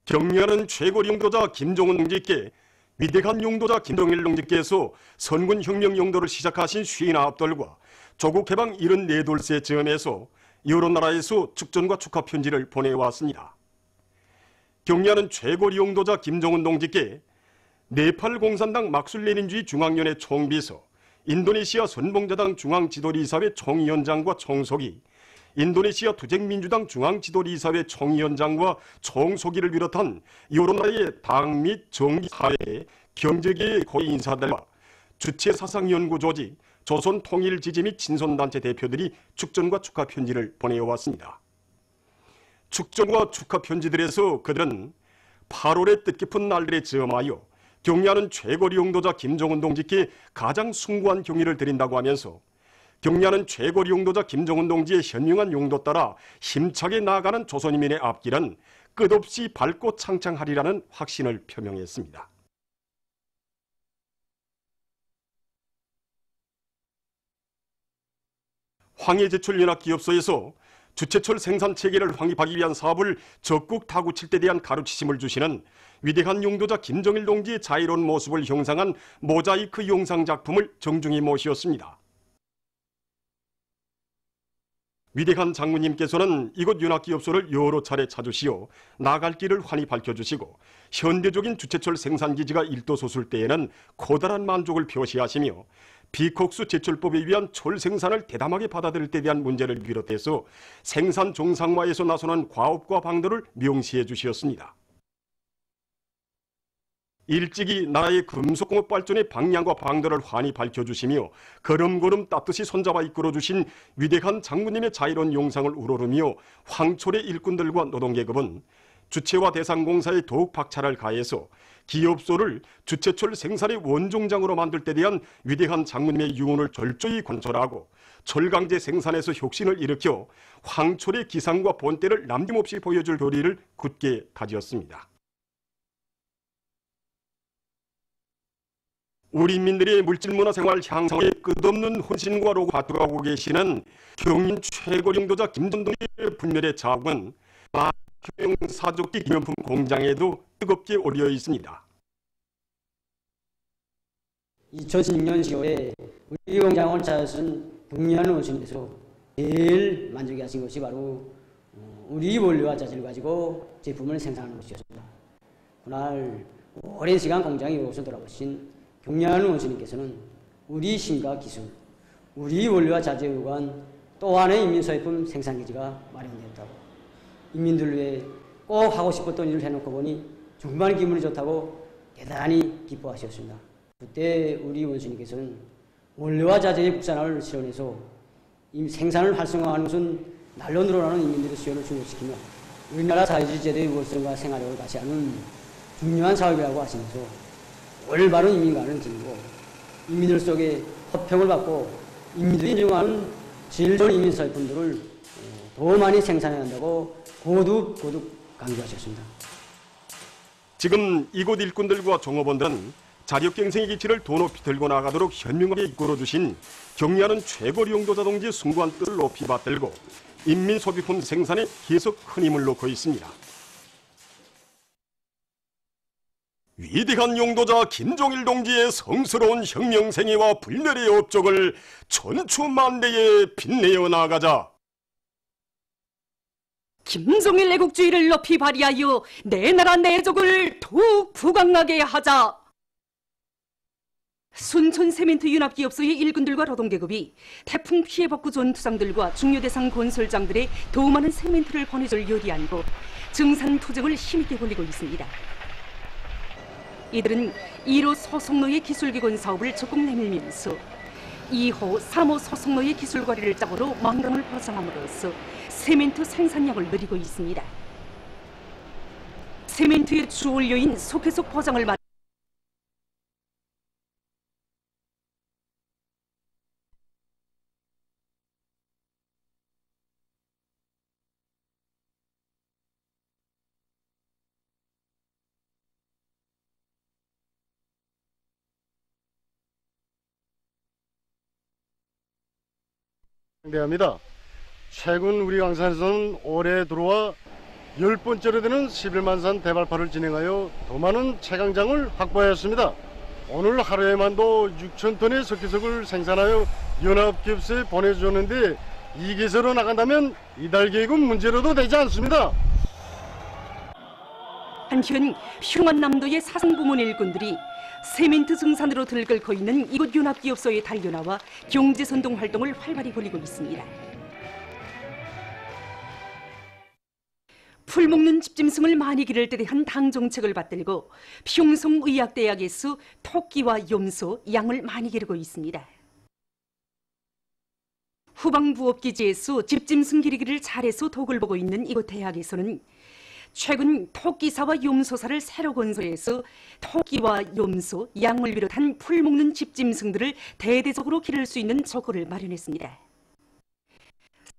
격려하는 최고리 용도자 김종훈 동지께 위대한 용도자 김동일 동지께서 선군 혁명 용도를 시작하신 시인 앞들과 조국 해방 74돌세 즈음에서 여러 나라에서 축전과 축하 편지를 보내왔습니다. 격려하는 최고리 용도자 김종훈 동지께 네팔 공산당 막술레닌주의 중앙위원회 총비서, 인도네시아 선봉자당 중앙지도리사회 총위원장과 총서기, 인도네시아 투쟁민주당 중앙지도리사회 총위원장과 총서기를 비롯한 여러 나라의 당 및 정기사회, 경제계의 고위 인사들과 주체사상연구조직, 조선통일지지 및 친선단체 대표들이 축전과 축하 편지를 보내왔습니다. 축전과 축하 편지들에서 그들은 8월의 뜻깊은 날들에 즈음하여 격려하는 최고리 용도자 김종훈 동지께 가장 숭고한 경의를 드린다고 하면서 격려하는 최고리 용도자 김종훈 동지의 현명한 용도 따라 힘차게 나아가는 조선인민의 앞길은 끝없이 밝고 창창하리라는 확신을 표명했습니다. 황해제철연합기업소에서 주체철 생산체계를 확립하기 위한 사업을 적극 타구칠 때 대한 가르치심을 주시는 위대한 용도자 김정일 동지의 자유로운 모습을 형상한 모자이크 영상작품을 정중히 모시었습니다. 위대한 장군님께서는 이곳 연합기업소를 여러 차례 찾으시어 나갈 길을 환히 밝혀주시고 현대적인 주체철 생산기지가 일도솟을 때에는 커다란 만족을 표시하시며 비콕수 제철법에 의한 철 생산을 대담하게 받아들일 때 대한 문제를 비롯해서 생산 정상화에서 나서는 과업과 방도를 명시해 주셨습니다. 일찍이 나라의 금속공업 발전의 방향과 방도를 환히 밝혀주시며 걸음걸음 따뜻이 손잡아 이끌어주신 위대한 장군님의 자유로운 용상을 우러르며 황철의 일꾼들과 노동계급은 주체화 대상공사에 더욱 박차를 가해서 기업소를 주체철 생산의 원종장으로 만들 때 대한 위대한 장군님의 유언을 철저히 관철하고 철강제 생산에서 혁신을 일으켜 황철의 기상과 본때를 남김없이 보여줄 도리를 굳게 다지었습니다. 우리 인민들의 물질문화생활 향상에 끝없는 헌신과 노고를 다투고 계시는 경인 최고리 용도자 김종훈 동지의 불멸의 자국은 사족기 기념품 공장에도 뜨겁게 오려 있습니다. 2016년 10월에 우리 공장을 찾아선 격려하는 원수님께서 제일 만족해 하신 것이 바로 우리 원료와 자재를 가지고 제품을 생산하는 것이었습니다. 그날 오랜 시간 공장에 이곳을 돌아보신 격려하는 원수님께서는 우리 신과 기술, 우리 원료와 자재에 의한 또 하나의 인민소유품 생산기지가 마련되었다고, 인민들 위해 꼭 하고 싶었던 일을 해놓고 보니 정말 기분이 좋다고 대단히 기뻐하셨습니다. 그때 우리 원수님께서는 원료와 자재의 국산화를 실현해서 생산을 활성화하는 것은 날로 늘어나는 인민들의 수요를 충족시키며 우리나라 사회주의 제도의 우월성과 생활력을 과시하는 중요한 사업이라고 하시면서 올바른 인민관을 지니고 인민들 속에 허평을 받고 인민들이 인정하는 제일 좋은 인민사회품들을 더 많이 생산해야 한다고 거듭 강조하셨습니다. 지금 이곳 일꾼들과 종업원들은 자력갱생의 기치를 더 높이 들고 나가도록 현명하게 이끌어주신 격려하는 최고리 용도자 동지의 숭고한 뜻을 높이 받들고 인민소비품 생산에 계속 큰 힘을 놓고 있습니다. 위대한 용도자 김종일 동지의 성스러운 혁명생애와 불멸의 업적을 천추만대에 빛내어 나가자. 김종일 애국주의를 높이 발휘하여 내 나라 내족을 더욱 부강하게 하자. 순천 세멘트 윤합기업소의 일꾼들과 노동계급이 태풍 피해 복구 존 투상들과 중요대상 건설장들의 더 많은 세멘트를 보내줄 요리한 곳 증산 투쟁을 힘있게 벌이고 있습니다. 이들은 1호 소속로의 기술기관 사업을 적극 내밀면서 2호, 3호 소속로의 기술 과리를 짝으로 망강을 포장함으로써 세멘트 생산량을 늘리고 있습니다. 세멘트의 주원료인 속해속 포장을 대합니다. 최근 우리 광산에서는 올해 들어와 10번째로 되는 11만산 대발파를 진행하여 더 많은 채광장을 확보하였습니다. 오늘 하루에만도 6,000톤의 석회석을 생산하여 연합기업소에 보내주었는데 이 기세로 나간다면 이달 계획은 문제로도 되지 않습니다. 한편 평안남도의 사상부문 일꾼들이 세멘트 증산으로 들끓고 있는 이곳 연합기업소에 달려나와 경제선동 활동을 활발히 벌이고 있습니다. 풀 먹는 집짐승을 많이 기를 때 대한 당 정책을 받들고 평성의학대학에서 토끼와 염소, 양을 많이 기르고 있습니다. 후방부업기지에서 집짐승 기르기를 잘해서 덕을 보고 있는 이곳 대학에서는 최근 토끼사와 염소사를 새로 건설해서 토끼와 염소, 양을 비롯한 풀 먹는 집짐승들을 대대적으로 기를 수 있는 조건을 마련했습니다.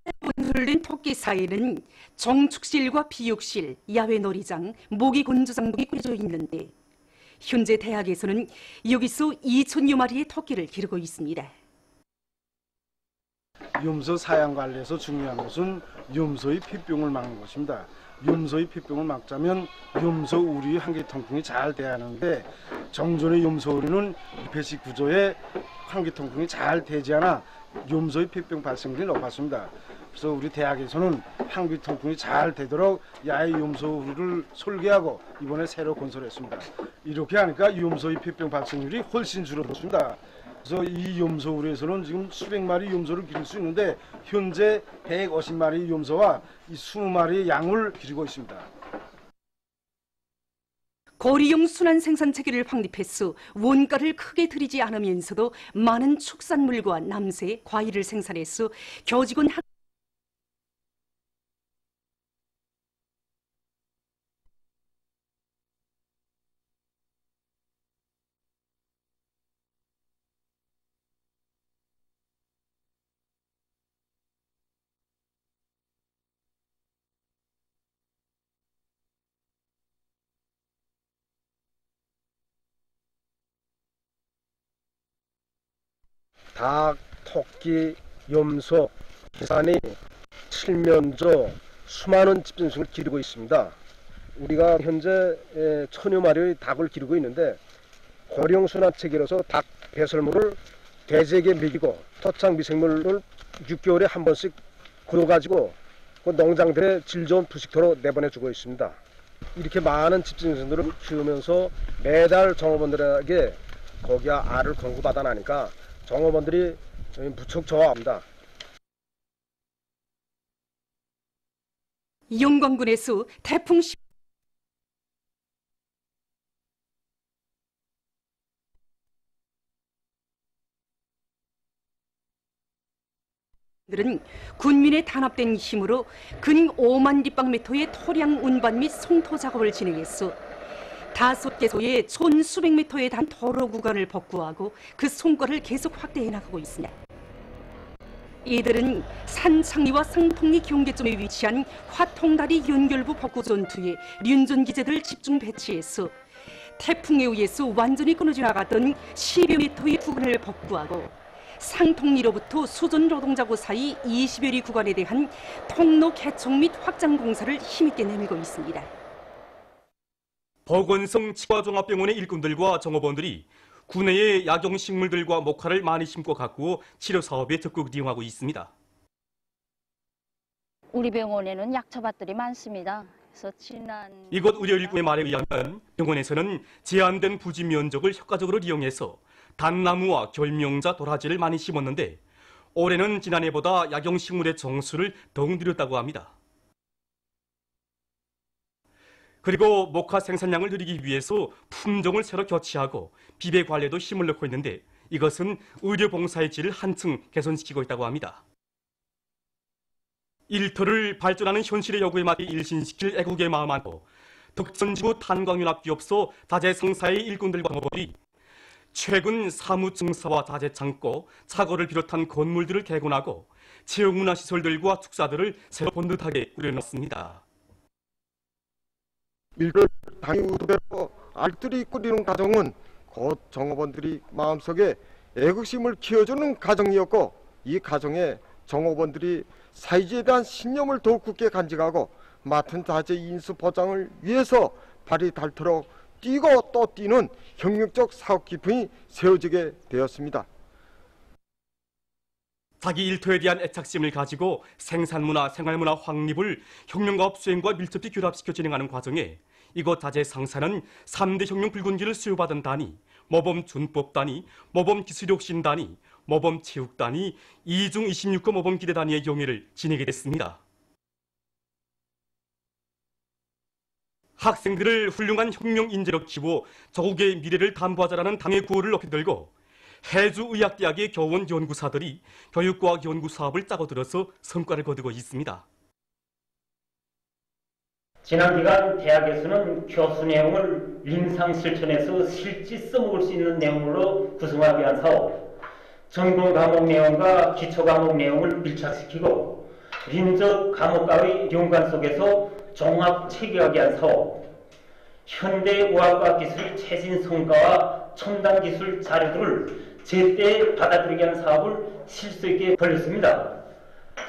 새로 건설된 토끼사에는 정축실과 비육실, 야외 놀이장, 모기 건조장 등이 꾸려져 있는데 현재 대학에서는 여기서 2,000여 마리의 토끼를 기르고 있습니다. 염소 사양 관리에서 중요한 것은 염소의 폐병을 막는 것입니다. 염소의 폐병을 막자면 염소 우리 환기 통풍이 잘 돼야 하는데 정존의 염소 우리는 폐시 구조에 환기 통풍이 잘 되지 않아 염소의 폐병 발생률이 높았습니다. 그래서 우리 대학에서는 환기 통풍이 잘 되도록 야외 염소 우리를 설계하고 이번에 새로 건설했습니다. 이렇게 하니까 염소의 폐병 발생률이 훨씬 줄어들었습니다. 그래서 이 염소우리에서는 지금 수백 마리 염소를 기를 수 있는데 현재 150마리 염소와 이 20마리 양을 기르고 있습니다. 거리용 순환 생산 체계를 확립해서 원가를 크게 들이지 않으면서도 많은 축산물과 남새, 과일을 생산해서 교직원 닭, 토끼, 염소, 기산이, 칠면조, 수많은 집짐승을 기르고 있습니다. 우리가 현재 1,000여 마리의 닭을 기르고 있는데 고령 순환 체계로서 닭 배설물을 돼지에게 먹이고 토착 미생물을 6개월에 한 번씩 걸어가지고 그 농장들의 질 좋은 부식토로 내보내주고 있습니다. 이렇게 많은 집짐승들을 키우면서 매달 종업원들에게 고기와 알을 공급받아 나니까 종업원들이 무척 좋아합니다. 영광군에서 태풍 들은 군민의 단합된 힘으로 근 5만立方미터의 토량 운반 및 송토 작업을 진행했어 5개소의 촌 수백 미터에 단 도로 구간을 복구하고 그 송과를 계속 확대해 나가고 있습니다. 이들은 산창리와 상통리 경계점에 위치한 화통다리 연결부 복구 전투에 륜전 기재들을 집중 배치해서 태풍에 의해서 완전히 끊어져 나갔던 10여 미터의 구간을 복구하고 상통리로부터 수전 노동자구 사이 20여리 구간에 대한 통로 개척 및 확장 공사를 힘있게 내밀고 있습니다. 보건성 치과종합병원의 일꾼들과 종업원들이 구내의 약용식물들과 목화를 많이 심고 가꾸어 치료 사업에 적극 이용하고 있습니다. 우리 병원에는 약초밭들이 많습니다. 그래서 이곳 의료 일꾼의 말에 의하면 병원에서는 제한된 부지 면적을 효과적으로 이용해서 단나무와 결명자, 도라지를 많이 심었는데 올해는 지난해보다 약용식물의 정수를 더욱 늘렸다고 합니다. 그리고 목화 생산량을 늘리기 위해서 품종을 새로 교체하고 비배 관리에도 힘을 넣고 있는데 이것은 의료봉사의 질을 한층 개선시키고 있다고 합니다. 일터를 발전하는 현실의 요구에 맞게 일신시킬 애국의 마음 안고 덕선지구 탄광윤합기업소 자재상사의 일꾼들과 동업원이 최근 사무증사와 자재창고, 차고를 비롯한 건물들을 개건하고 체육문화시설들과 축사들을 새로 번듯하게 꾸려놨습니다. 밀별 당유도대로 알뜰히 꾸리는 가정은 곧 종업원들이 마음속에 애국심을 키워주는 가정이었고 이 가정에 종업원들이 사회주의에 대한 신념을 더욱 굳게 간직하고 맡은 자재 인수 보장을 위해서 발이 닳도록 뛰고 또 뛰는 혁명적 사업 기풍이 세워지게 되었습니다. 자기 일터에 대한 애착심을 가지고 생산문화, 생활문화 확립을 혁명가업 수행과 밀접히 결합시켜 진행하는 과정에 이곳 자재 상사는 3대 혁명 붉은기를 수여받은 단위, 모범 준법 단위, 모범 기술혁신 단위, 모범 체육 단위, 2중 26거 모범 기대 단위의 경위를 지내게 됐습니다. 학생들을 훌륭한 혁명 인재로 키워 조국의 미래를 담보하자라는 당의 구호를 높이 들고 해주의학대학의 교원 연구사들이 교육과학 연구 사업을 짜고 들어서 성과를 거두고 있습니다. 지난 기간 대학에서는 교수 내용을 임상 실천에서 실제 써먹을 수 있는 내용으로 구성하기 위한 사업, 전공 과목 내용과 기초 과목 내용을 밀착시키고 민족 과목과의 연관 속에서 종합 체계하기 위한 사업, 현대 의학과 기술 최신 성과와 첨단 기술 자료들을 제때 받아들이기 위한 사업을 실수 있게 벌였습니다.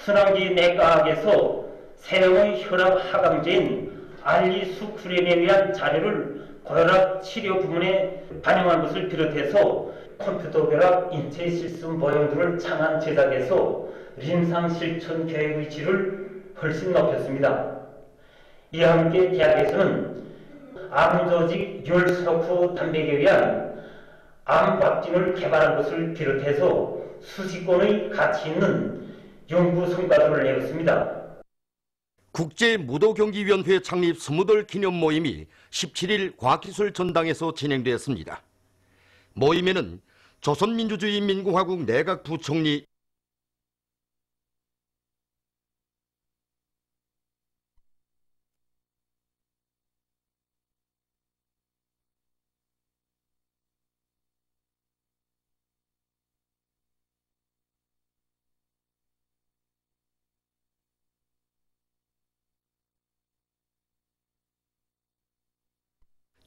순환기 내과학에서 세형의 혈압 하강제인 알리수쿠린에 의한 자료를 고혈압 치료 부문에 반영한 것을 비롯해서 컴퓨터 결합 인체 실습 모형들을 창안 제작해서 임상 실천 계획의 질을 훨씬 높였습니다. 이와 함께 대학에서는 암조직 열수록 단백에 의한 암 vak진을 개발한 것을 비롯해서 수십 건의 가치 있는 연구 성과들을 내었습니다. 국제무도경기위원회 창립 20돌 기념 모임이 17일 과학기술 전당에서 진행되었습니다. 모임에는 조선민주주의인민공화국 내각부총리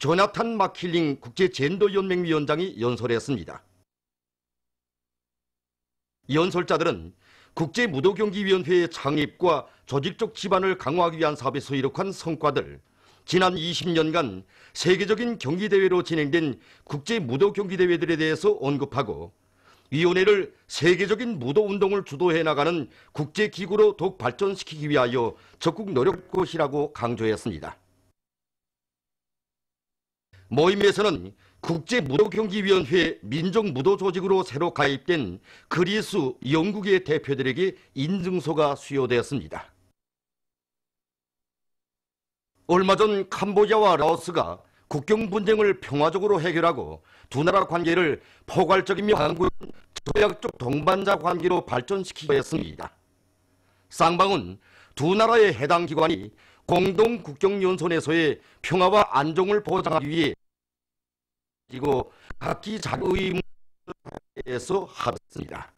조나탄 마킬링 국제젠더연맹위원장이 연설했습니다. 연설자들은 국제무도경기위원회의 창립과 조직적 기반을 강화하기 위한 사업에서 이룩한 성과들, 지난 20년간 세계적인 경기대회로 진행된 국제무도경기대회들에 대해서 언급하고 위원회를 세계적인 무도운동을 주도해 나가는 국제기구로 더욱 발전시키기 위하여 적극 노력할 것이라고 강조했습니다. 모임에서는 국제무도경기위원회 민족무도조직으로 새로 가입된 그리스, 영국의 대표들에게 인증서가 수여되었습니다. 얼마 전 캄보디아와 라오스가 국경 분쟁을 평화적으로 해결하고 두 나라 관계를 포괄적이며 강구한 조약적 동반자 관계로 발전시키기로 했습니다. 쌍방은 두 나라의 해당 기관이 공동 국경연선에서의 평화와 안정을 보장하기 위해 그리고 각기 자기 의무에서 합의했습니다.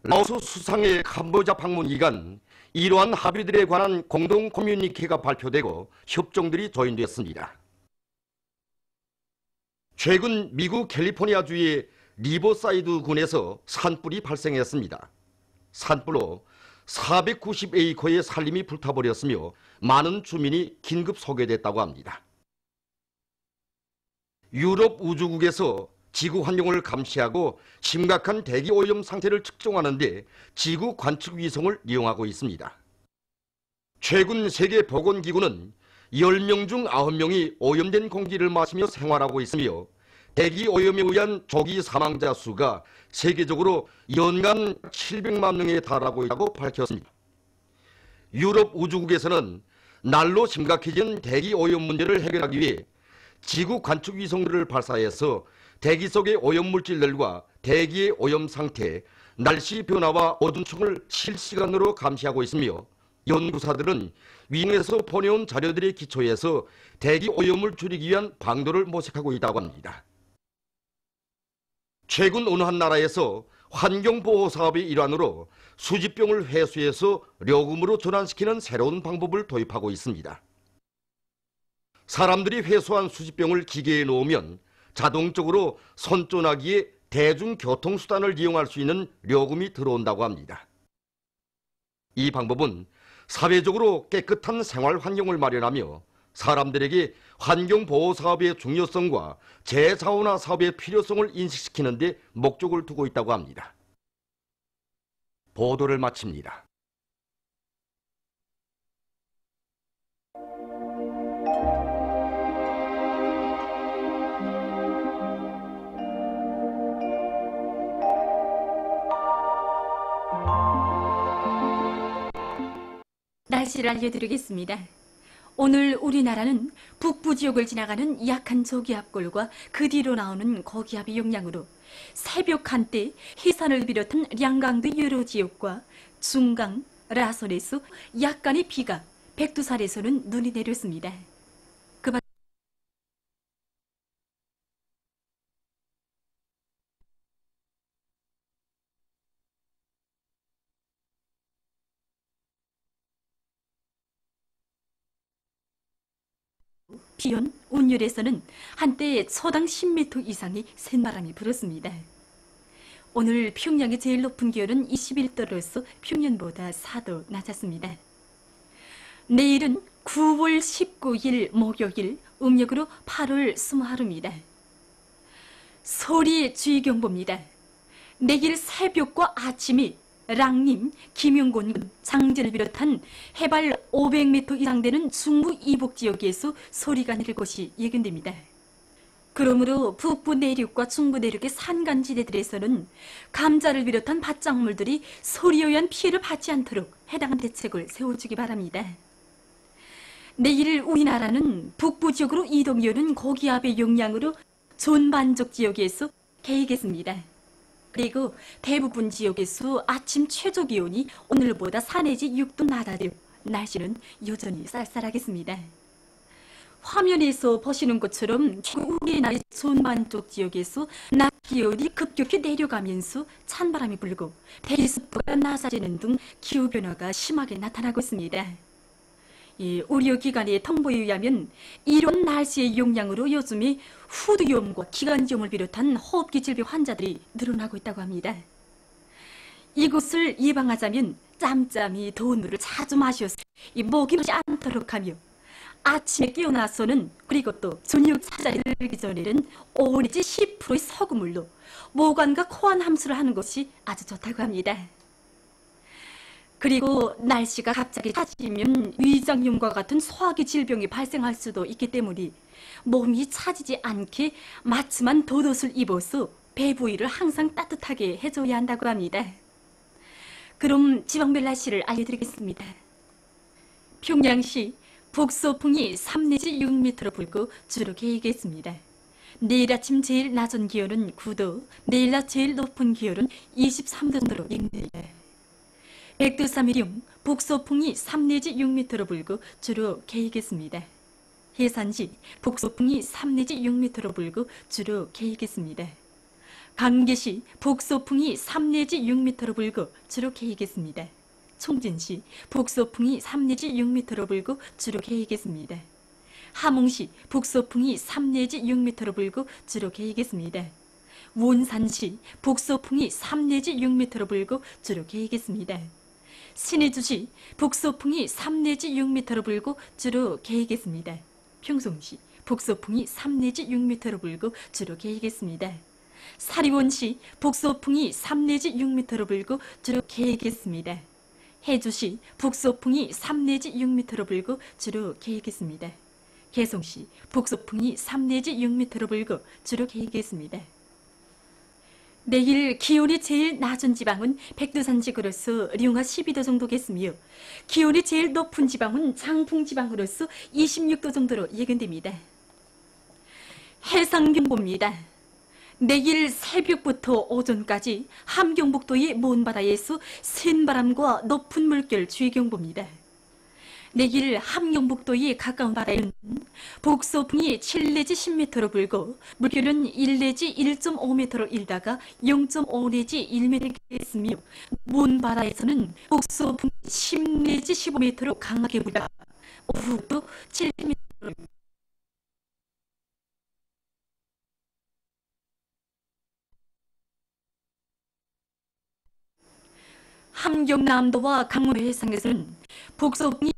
라오스 수상의 캄보디아 방문 기간 이러한 합의들에 관한 공동 커뮤니케가 발표되고 협정들이 조인되었습니다. 최근 미국 캘리포니아주의 리버사이드 군에서 산불이 발생했습니다. 산불로 490에이커의 산림이 불타버렸으며 많은 주민이 긴급 소개됐다고 합니다. 유럽 우주국에서 지구 환경을 감시하고 심각한 대기 오염 상태를 측정하는 데 지구 관측 위성을 이용하고 있습니다. 최근 세계보건기구는 10명 중 9명이 오염된 공기를 마시며 생활하고 있으며 대기 오염에 의한 조기 사망자 수가 세계적으로 연간 700만 명에 달하고 있다고 밝혔습니다. 유럽 우주국에서는 날로 심각해진 대기 오염 문제를 해결하기 위해 지구 관측 위성들을 발사해서 대기 속의 오염물질들과 대기의 오염 상태, 날씨 변화와 어둠층을 실시간으로 감시하고 있으며 연구사들은 위성에서 보내온 자료들에 기초해서 대기 오염을 줄이기 위한 방도를 모색하고 있다고 합니다. 최근 어느 한 나라에서 환경보호 사업의 일환으로 수지병을 회수해서 료금으로 전환시키는 새로운 방법을 도입하고 있습니다. 사람들이 회수한 수지병을 기계에 놓으면 자동적으로 선전화기에 대중교통수단을 이용할 수 있는 료금이 들어온다고 합니다. 이 방법은 사회적으로 깨끗한 생활 환경을 마련하며 사람들에게 환경보호 사업의 중요성과 재사원화 사업의 필요성을 인식시키는 데 목적을 두고 있다고 합니다. 보도를 마칩니다. 날씨를 알려드리겠습니다. 오늘 우리나라는 북부 지역을 지나가는 약한 저기압골과 그 뒤로 나오는 고기압의 영향으로 새벽 한때 해산을 비롯한 량강도 여러 지역과 중강, 라선에서 약간의 비가, 백두산에서는 눈이 내렸습니다. 비온 운율에서는 한때 초당 10m 이상의 센바람이 불었습니다. 오늘 평양의 제일 높은 기온은 21도로서 평년보다 4도 낮았습니다. 내일은 9월 19일 목요일, 음력으로 8월 수모하루입니다. 소리 주의경보입니다. 내일 새벽과 아침에 랑림, 김용곤군, 장진을 비롯한 해발 500m 이상 되는 중부 이북 지역에서 소리가 내릴 것이 예견됩니다. 그러므로 북부 내륙과 중부 내륙의 산간지대들에서는 감자를 비롯한 밭작물들이 소리에 의한 피해를 받지 않도록 해당한 대책을 세워주기 바랍니다. 내일 우리나라는 북부 지역으로 이동해오는 고기압의 영향으로 존반적 지역에서 개이겠습니다. 그리고 대부분 지역에서 아침 최저 기온이 오늘보다 4 내지 6도 낮아져 날씨는 여전히 쌀쌀하겠습니다. 화면에서 보시는 것처럼 우리나라의 존반쪽 지역에서 낮 기온이 급격히 내려가면서 찬바람이 불고 대기 습도가 낮아지는 등 기후변화가 심하게 나타나고 있습니다. 의료기관의 통보에 의하면 이런 날씨의 영향으로 요즘에 후두염과 기관지염을 비롯한 호흡기 질병 환자들이 늘어나고 있다고 합니다. 이것을 예방하자면 짬짬이 더운 물을 자주 마셔서 목이 마지 않도록 하며 아침에 깨어나서는 그리고 또 저녁 잠자리에 들기 전에는 5 내지 10%의 소금물로 모관과 코안 함수를 하는 것이 아주 좋다고 합니다. 그리고 날씨가 갑자기 차지면 위장염과 같은 소화기 질병이 발생할 수도 있기 때문에 몸이 차지지 않게 마츠만 덧옷을 입어서 배 부위를 항상 따뜻하게 해줘야 한다고 합니다. 그럼 지방별 날씨를 알려드리겠습니다. 평양시 북서풍이 3 내지 6m로 불고 주로 개이겠습니다. 내일 아침 제일 낮은 기온은 9도, 내일 낮 제일 높은 기온은 23도 정도로 예견됩니다. 백두산미령 북서풍이 3 내지 6m로 불고 주로 개이겠습니다. 해산시 북서풍이 3 내지 6m로 불고 주로 개이겠습니다. 강계시 북서풍이 3 내지 6m로 불고 주로 개이겠습니다. 총진시 북서풍이 3 내지 6m로 불고 주로 개이겠습니다. 함흥시 북서풍이 3 내지 6m로 불고 주로 개이겠습니다. 원산시 북서풍이 3 내지 6m로 불고 주로 개이겠습니다. 신의주시 북서풍이 3 내지 6m로 불고 주로 개이겠습니다. 평송시 북서풍이 3 내지 6m로 불고 주로 개이겠습니다. 사리원시 북서풍이 3 내지 6m로 불고 주로 개이겠습니다. 해주시 북서풍이 3 내지 6m로 불고 주로 개이겠습니다. 개성시 북서풍이 3 내지 6m로 불고 주로 개이겠습니다. 내일 기온이 제일 낮은 지방은 백두산 지구로서 령화 12도 정도겠으며 기온이 제일 높은 지방은 장풍 지방으로서 26도 정도로 예견됩니다. 해상경보입니다. 내일 새벽부터 오전까지 함경북도의 먼바다에서 센바람과 높은 물결 주의경보입니다. 내일 함경북도의 가까운 바다에는 북서풍이 7 내지 10m로 불고 물결은 1 내지 1.5m로 일다가 0.5 내지 1m로 있으며 먼바다에서는 북서풍이 10 내지 15m로 강하게 불다 오후도 7m로 함경남도와 강원도 해상에서는 북서풍이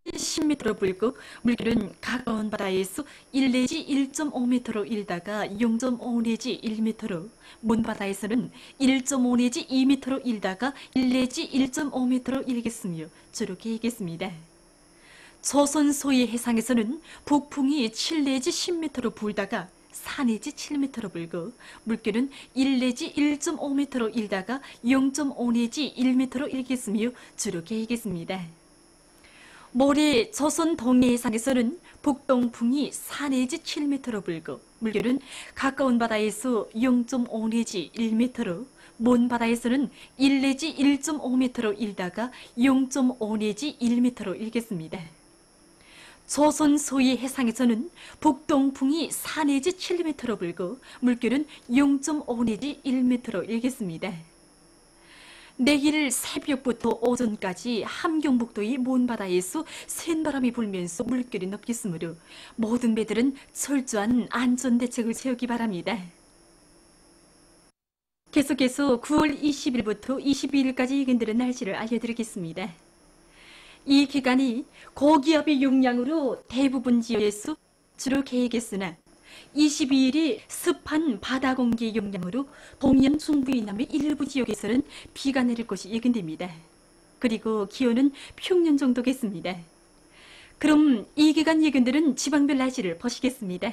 10m로 불고 물결은 가까운 바다에서 1 내지 1.5m로 일다가 0.5 내지 1m로, 먼 바다에서는 1.5 내지 2m로 일다가 1 내지 1.5m로 일겠으며 주로 개겠습니다. 조선 소위 해상에서는 북풍이 7 내지 10m로 불다가 4 내지 7m로 불고 물결은 1 내지 1.5m로 일다가 0.5 내지 1m로 일겠으며 주로 개겠습니다. 모레 조선 동해 해상에서는 북동풍이 4 내지 7m로 불고 물결은 가까운 바다에서 0.5 내지 1m로, 먼 바다에서는 1 내지 1.5m로 일다가 0.5 내지 1m로 일겠습니다. 조선 소위 해상에서는 북동풍이 4 내지 7m로 불고 물결은 0.5 내지 1m로 일겠습니다. 내일 새벽부터 오전까지 함경북도의 먼 바다에서 센 바람이 불면서 물결이 높겠으므로 모든 배들은 철저한 안전대책을 세우기 바랍니다. 계속해서 9월 20일부터 22일까지 의견들의 날씨를 알려드리겠습니다. 이 기간이 고기압의 영향으로 대부분 지역에서 주로 개겠으나 22일이 습한 바다 공기의 영향으로 동해안 중부 이남의 일부 지역에서는 비가 내릴 것이 예견됩니다. 그리고 기온은 평년 정도겠습니다. 그럼 이 기간 예견들은 지방별 날씨를 보시겠습니다.